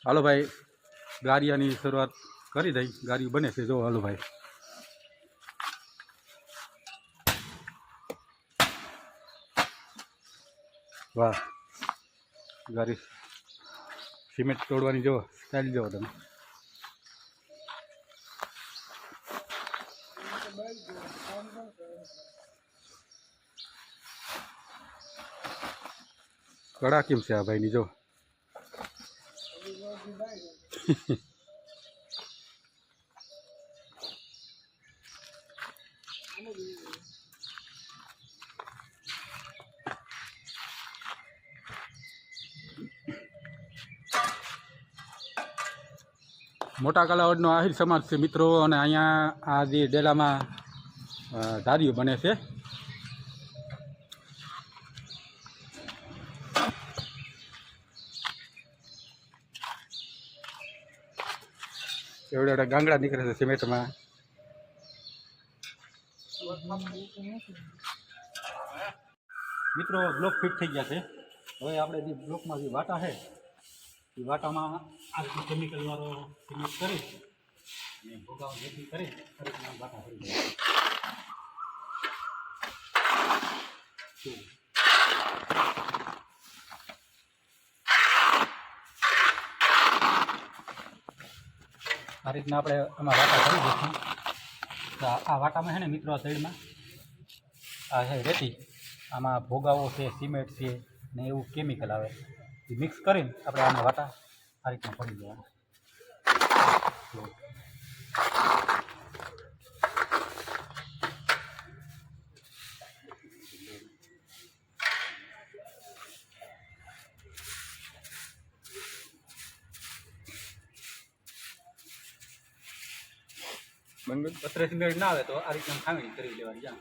હાલો ભાઈ, ગારિયાની શરૂઆત કરી દઈ. ગારી બને છે જો. હાલો ભાઈ, વાહ, ગારી સિમેન્ટ તોડવાની જો સ્ટાઇલ જો તમે. કડા કેમ છે આ ભાઈની જો. મોટા કાલાવડનો આહિર સમાજ છે મિત્રો. અને અહીંયા આ જે ડેલામાં ધારીઓ બને છે. એવડે એવડા ગાંગડા નીકળે છે સિમેન્ટમાં. મિત્રો બ્લોક ફિટ થઈ ગયા છે. હવે આપણે જે બ્લોકમાં જે વાટા છે એ વાટામાં આ રીતે કેમિકલ વાળો સિમેન્ટ કરી અને ભોગાવ જેથી કરી ફરીથી વાટા ભરી જાય. આ રીતના આપણે એમાં વાટા કરી દઈશું. તો આ વાટામાં છે ને મિત્રો, આ સાઈડમાં આ છે રેતી, આમાં ભોગાવો છે, સિમેન્ટ છે ને એવું કેમિકલ આવે એ મિક્સ કરીને આપણે આના વાટા આ રીતના પડી દેવાના. પતરે સિમેન્ટ ના આવે તો આ રીતના ખાવણી કરી લેવાની.